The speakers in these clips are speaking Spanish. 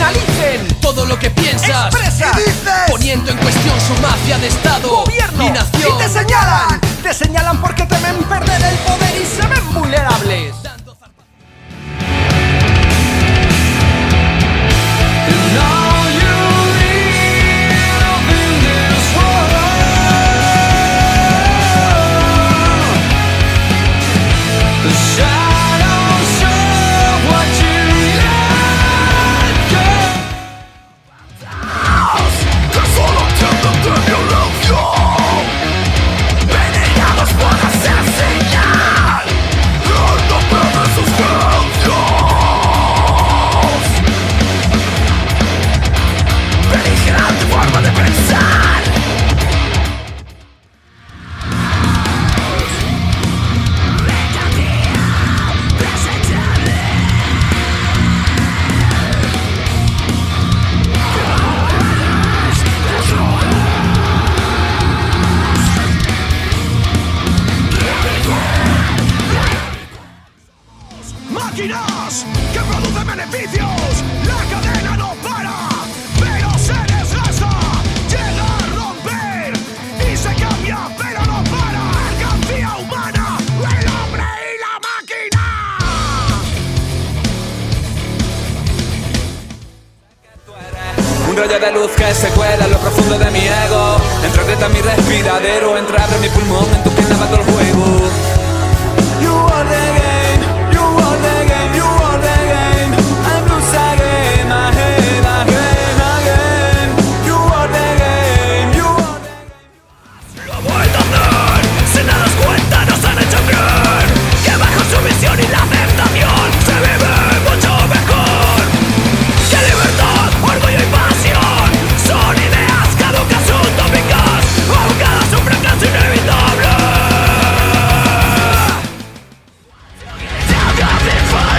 finalicen todo lo que piensas, expresa, ¿Qué dices? poniendo en cuestión su mafia de estado, gobierno y nación. y te señalan porque temen perder el poder y se ven vulnerables. Máquinas que producen beneficios, la cadena no para, pero se desgasta, llega a romper y se cambia, pero no para. Mercancía humana, el hombre y la máquina. Un rayo de luz que se cuela en lo profundo de mi ego. Entra aprieta mi respiradero, entra abre mi pulmón, en tu pierna mato el juego. You are the game, you are the game, you are the game. I'm loose again, my head again, again. You are the game, you are the game. Lo ha vuelto a hacer, sin darnos cuenta nos han hecho creer que bajo su visión y la aceptación se vive mucho mejor. Que libertad, orgullo y pasión son ideas caducas, utópicas, abocadas a un fracaso inevitable. Down the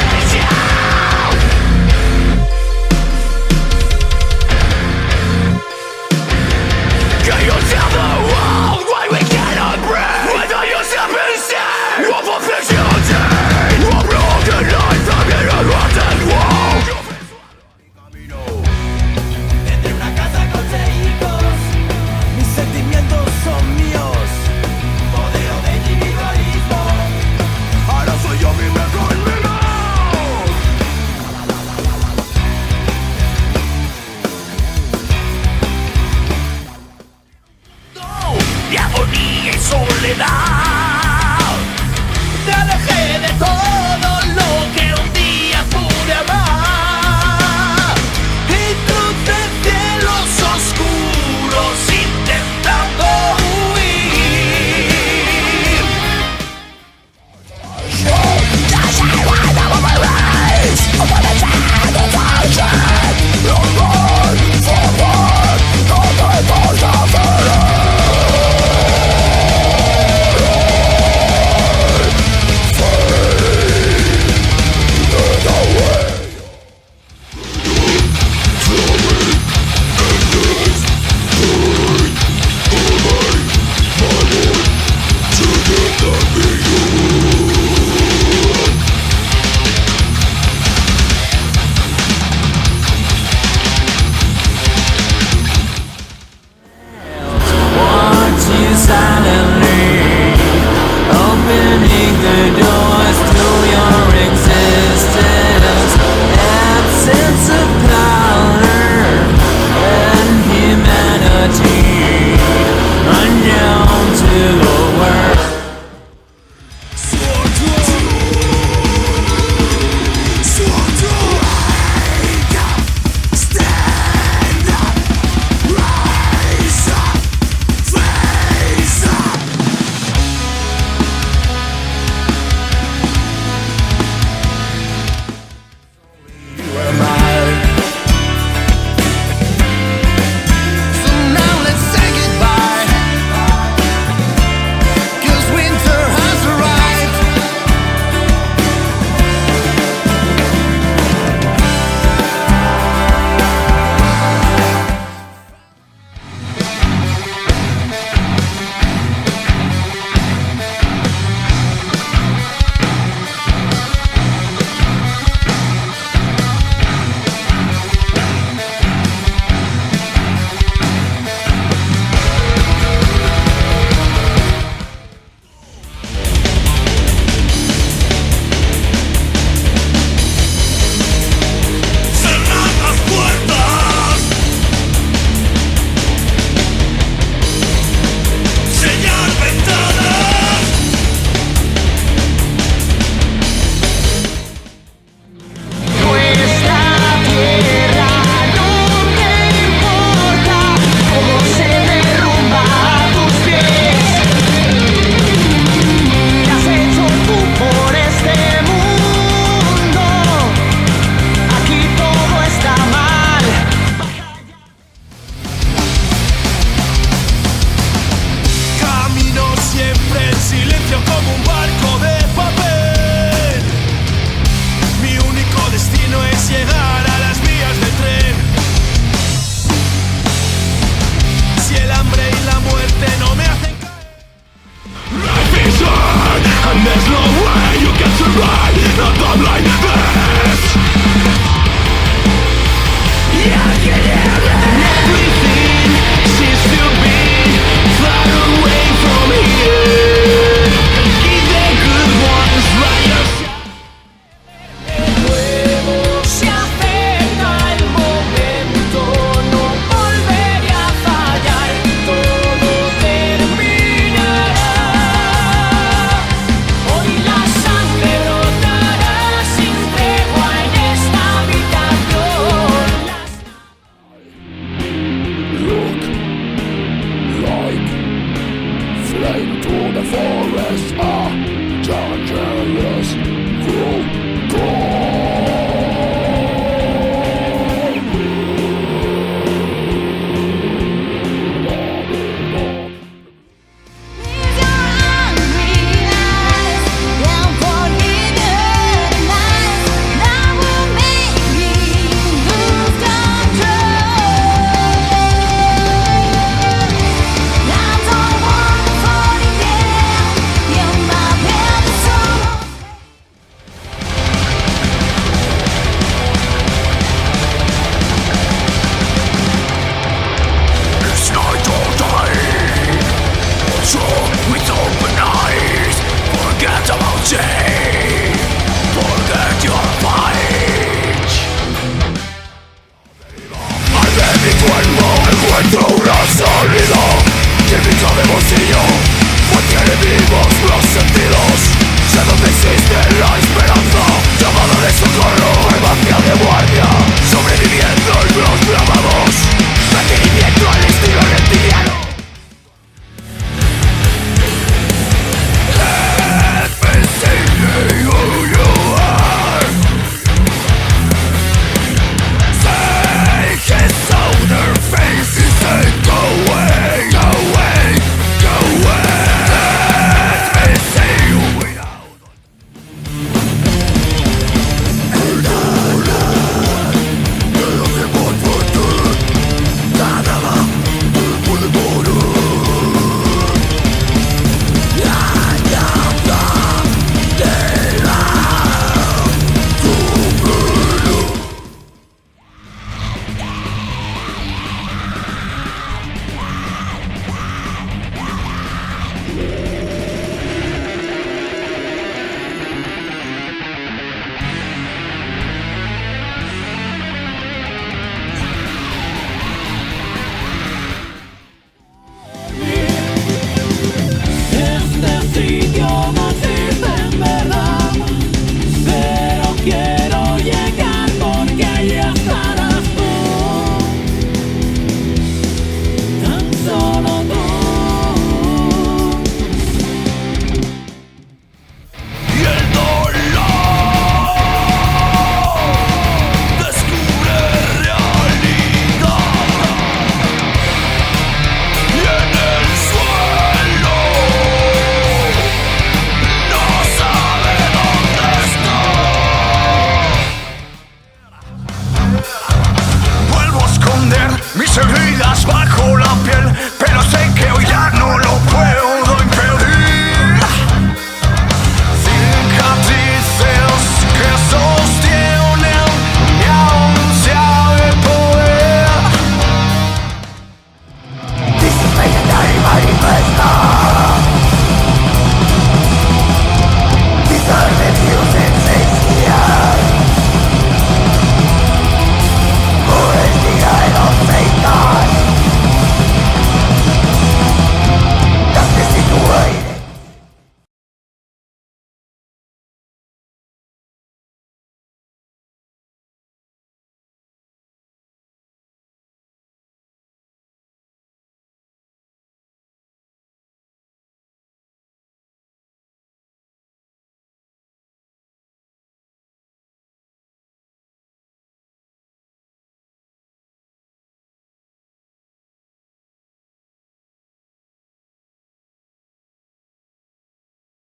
yeah.